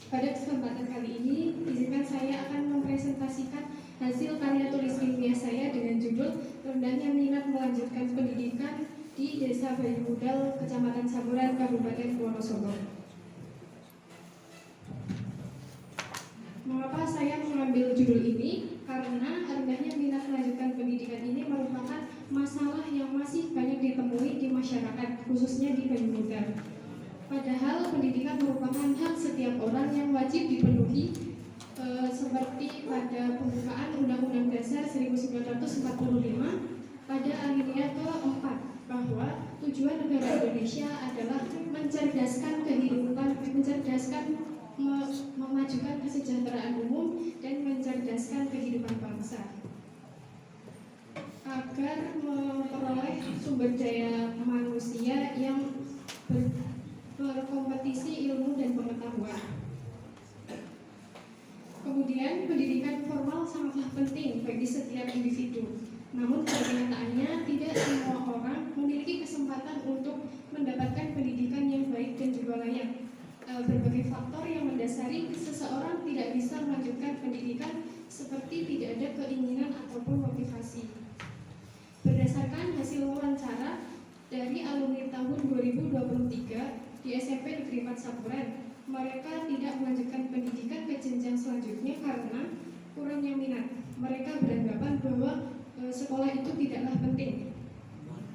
Pada kesempatan kali ini, izinkan saya akan mempresentasikan hasil karya tulis ilmiah saya dengan judul Rendahnya Minat Melanjutkan Pendidikan di Desa Bayumudal, Kecamatan Saburan, Kabupaten Wonosobo. Mengapa saya mengambil judul ini? Karena rendahnya minat melanjutkan pendidikan ini merupakan masalah yang masih banyak ditemui di masyarakat, khususnya di Bayumudal. Padahal pendidikan merupakan hak setiap orang yang wajib dipenuhi, seperti pada pembukaan Undang-Undang Dasar 1945 pada alinea ke-4 bahwa tujuan negara Indonesia adalah mencerdaskan kehidupan, memajukan kesejahteraan umum dan mencerdaskan kehidupan bangsa agar memperoleh sumber daya manusia yang berkompetisi ilmu dan pengetahuan. Kemudian pendidikan formal sangatlah penting bagi setiap individu. Namun pada kenyataannya tidak semua orang memiliki kesempatan untuk mendapatkan pendidikan yang baik dan juga layak. Berbagai faktor yang mendasari seseorang tidak bisa melanjutkan pendidikan, seperti tidak ada keinginan ataupun motivasi. Berdasarkan hasil wawancara dari alumni tahun 2023 di SMP Negeri 4 Saburan, mereka tidak melanjutkan pendidikan ke jenjang selanjutnya karena kurangnya minat. Mereka beranggapan bahwa sekolah itu tidaklah penting.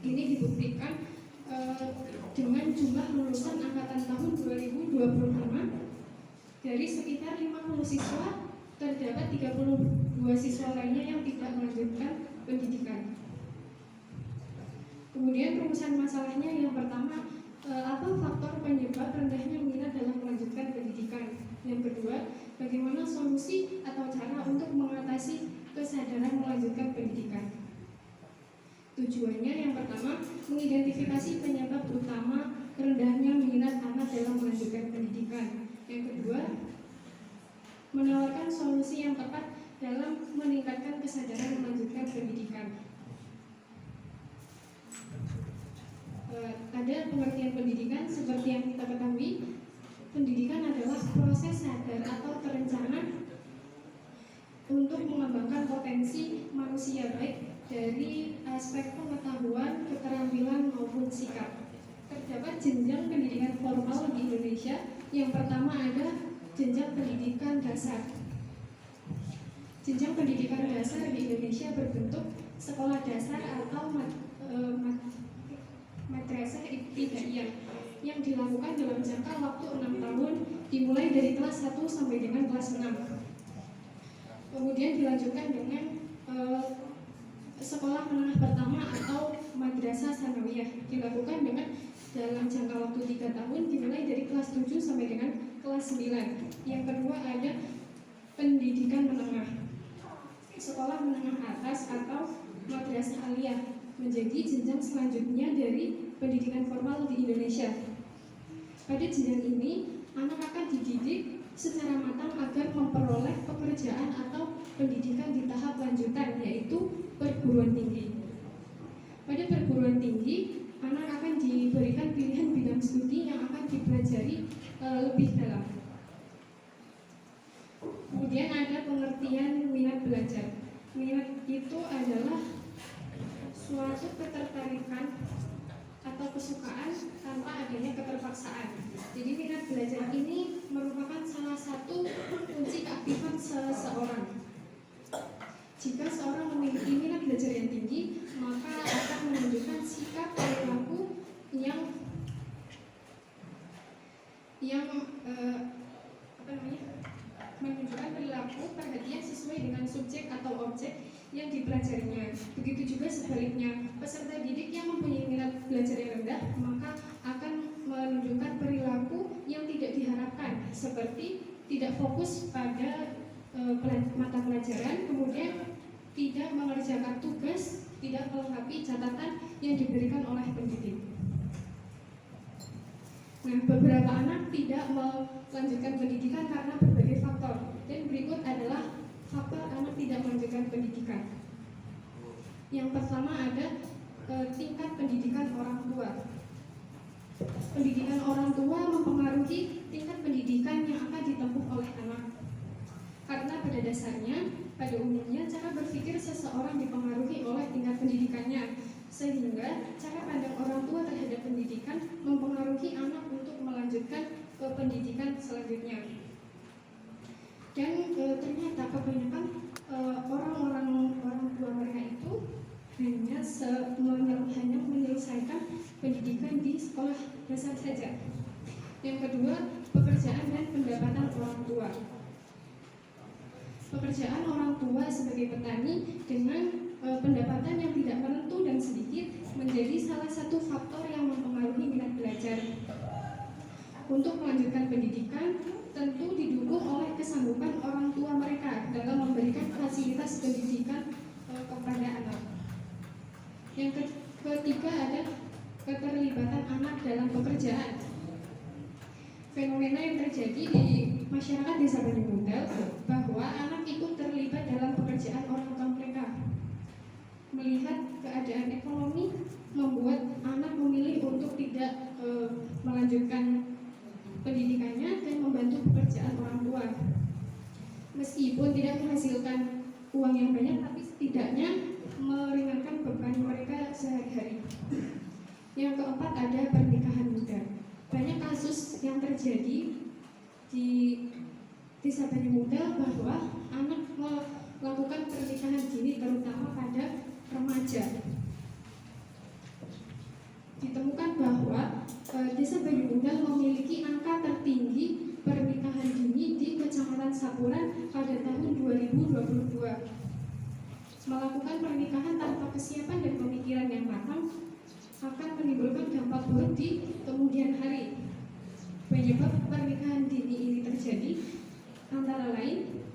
Ini dibuktikan dengan jumlah lulusan angkatan tahun 2025 dari sekitar 50 siswa terdapat 32 siswa lainnya yang tidak melanjutkan pendidikan. Kemudian rumusan masalahnya yang pertama, apa faktor penyebab rendahnya minat dalam melanjutkan pendidikan? Yang kedua, bagaimana solusi atau cara untuk mengatasi kesadaran melanjutkan pendidikan? Tujuannya yang pertama, mengidentifikasi penyebab utama rendahnya minat anak dalam melanjutkan pendidikan. Yang kedua, menawarkan solusi yang tepat dalam meningkatkan kesadaran melanjutkan pendidikan. Ada pengertian pendidikan seperti yang kita ketahui, pendidikan adalah proses sadar atau terencana untuk mengembangkan potensi manusia baik dari aspek pengetahuan, keterampilan maupun sikap. Terdapat jenjang pendidikan formal di Indonesia. Yang pertama ada jenjang pendidikan dasar. Jenjang pendidikan dasar di Indonesia berbentuk sekolah dasar atau madrasah ibtidaiyah yang dilakukan dalam jangka waktu 6 tahun, dimulai dari kelas 1 sampai dengan kelas 6. Kemudian dilanjutkan dengan sekolah menengah pertama atau madrasah sanawiyah, dilakukan dengan dalam jangka waktu 3 tahun, dimulai dari kelas 7 sampai dengan kelas 9. Yang kedua ada pendidikan menengah, sekolah menengah atas atau madrasah aliyah, menjadi jenjang selanjutnya dari pendidikan formal di Indonesia. Pada jenjang ini, anak akan dididik secara matang agar memperoleh pekerjaan atau pendidikan di tahap lanjutan, yaitu perguruan tinggi. Pada perguruan tinggi, anak akan diberikan pilihan bidang studi yang akan dipelajari lebih dalam. Kemudian ada pengertian minat belajar. Minat itu adalah suatu ketertarikan atau kesukaan tanpa adanya keterpaksaan. Jadi minat belajar ini merupakan salah satu kunci keaktifan seseorang. Jika seorang memiliki minat belajar yang tinggi, maka akan menunjukkan sikap perilaku yang menunjukkan perilaku perhatian sesuai dengan subjek atau objek yang dipelajarinya. Begitu juga sebaliknya, peserta didik yang mempunyai minat belajar yang rendah maka akan menunjukkan perilaku yang tidak diharapkan, seperti tidak fokus pada mata pelajaran, kemudian tidak mengerjakan tugas, tidak melengkapi catatan yang diberikan oleh pendidik. Nah, beberapa anak tidak melanjutkan pendidikan karena berbagai faktor, dan berikut adalah faktor anak tidak melanjutkan pendidikan. Yang pertama ada tingkat pendidikan orang tua. pendidikan orang tua mempengaruhi tingkat pendidikan yang akan ditempuh oleh anak. Karena pada dasarnya, pada umumnya cara berpikir seseorang dipengaruhi oleh tingkat pendidikannya, sehingga cara pandang orang tua terhadap pendidikan mempengaruhi anak untuk melanjutkan ke pendidikan selanjutnya. Dan ternyata kebanyakan orang tua mereka itu hanya menyelesaikan pendidikan di sekolah dasar saja. Yang kedua, pekerjaan dan pendapatan orang tua. Pekerjaan orang tua sebagai petani dengan pendapatan yang tidak menentu dan sedikit menjadi salah satu faktor yang mempengaruhi minat belajar. Untuk melanjutkan pendidikan tentu didukung oleh kesanggupan orang tua mereka dalam memberikan fasilitas pendidikan kepada anak. Yang ketiga ada keterlibatan anak dalam pekerjaan. Fenomena yang terjadi di masyarakat desa Banyumundel bahwa anak ikut terlibat dalam pekerjaan orang tua mereka. Melihat keadaan ekonomi membuat anak memilih untuk tidak melanjutkan pendidikannya dan membantu pekerjaan orang tua. Meskipun tidak menghasilkan uang yang banyak, tapi setidaknya meringankan beban mereka sehari-hari. Yang keempat ada pernikahan muda. Banyak kasus yang terjadi di desa Banyumundel bahwa anak melakukan pernikahan dini terutama pada remaja. Ditemukan bahwa desa Banyumundel memiliki angka tertinggi pernikahan dini di Kecamatan Sapuran pada tahun 2022. Melakukan pernikahan tanpa kesiapan dan pemikiran yang matang akan menimbulkan dampak buruk di kemudian hari. Penyebab pernikahan dini ini terjadi antara lain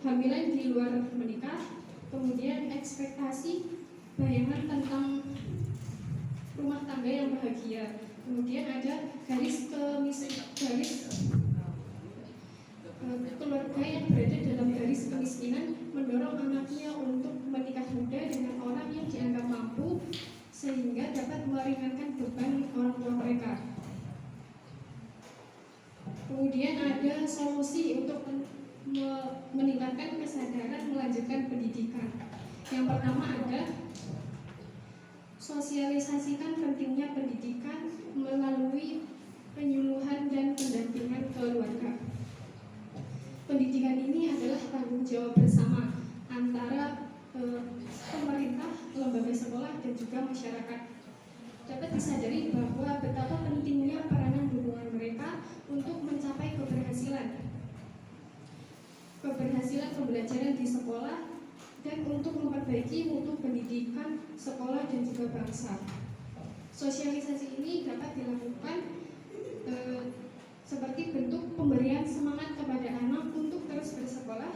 kehamilan di luar menikah, kemudian ekspektasi bayangan tentang rumah tangga yang bahagia, kemudian ada garis keluarga yang berada dalam garis kemiskinan mendorong anaknya untuk menikah muda dengan orang yang dianggap mampu sehingga dapat meringankan beban orang tua mereka. Kemudian ada solusi untuk meningkatkan kesadaran melanjutkan pendidikan. Yang pertama ada sosialisasikan pentingnya pendidikan melalui penyuluhan dan pendampingan keluarga. Pendidikan ini adalah tanggung jawab bersama antara pemerintah, lembaga sekolah, dan juga masyarakat. Dapat disadari bahwa betapa pentingnya peranan dukungan mereka untuk mencapai keberhasilan pembelajaran di sekolah dan untuk memperbaiki mutu pendidikan sekolah dan juga bangsa. Sosialisasi ini dapat dilakukan seperti bentuk pemberian semangat kepada anak untuk terus bersekolah,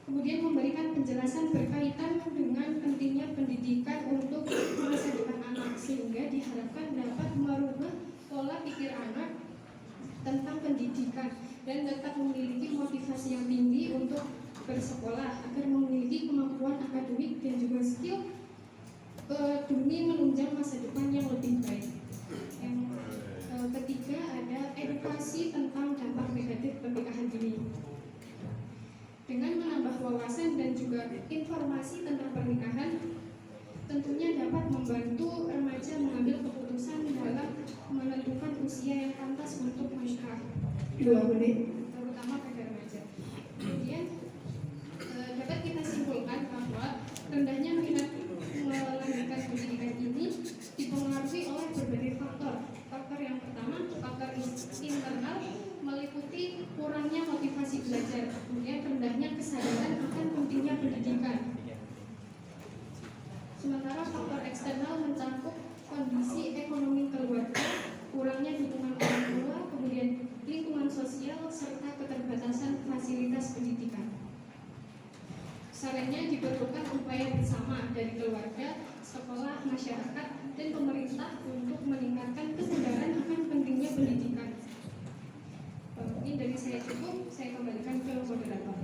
kemudian memberikan penjelasan berkaitan dengan pentingnya pendidikan untuk masa depan anak, sehingga diharapkan dapat merubah pola pikir anak tentang pendidikan dan tetap memiliki motivasi yang tinggi untuk bersekolah agar memiliki kemampuan akademik dan juga skill demi menunjang masa depan yang lebih baik. Yang ketiga ada edukasi tentang dampak negatif pernikahan dini. Dengan menambah wawasan dan juga informasi tentang pernikahan, tentunya dapat membantu remaja mengambil keputusan dalam menentukan usia yang pantas untuk menikah. 2 menit, terutama pada remaja. Kemudian dapat kita simpulkan bahwa rendahnya minat melanjutkan pendidikan ini dipengaruhi oleh berbagai faktor. Faktor yang pertama, faktor internal, meliputi kurangnya motivasi belajar, kemudian rendahnya kesadaran akan pentingnya pendidikan. Sementara faktor eksternal mencakup kondisi ekonomi keluarga, kurangnya dukungan orang tua, kemudian lingkungan sosial, serta keterbatasan fasilitas pendidikan. Selanjutnya diperlukan upaya bersama dari keluarga, sekolah, masyarakat, dan pemerintah untuk meningkatkan kesadaran akan pentingnya pendidikan. Ini dari saya cukup, saya kembalikan ke moderator.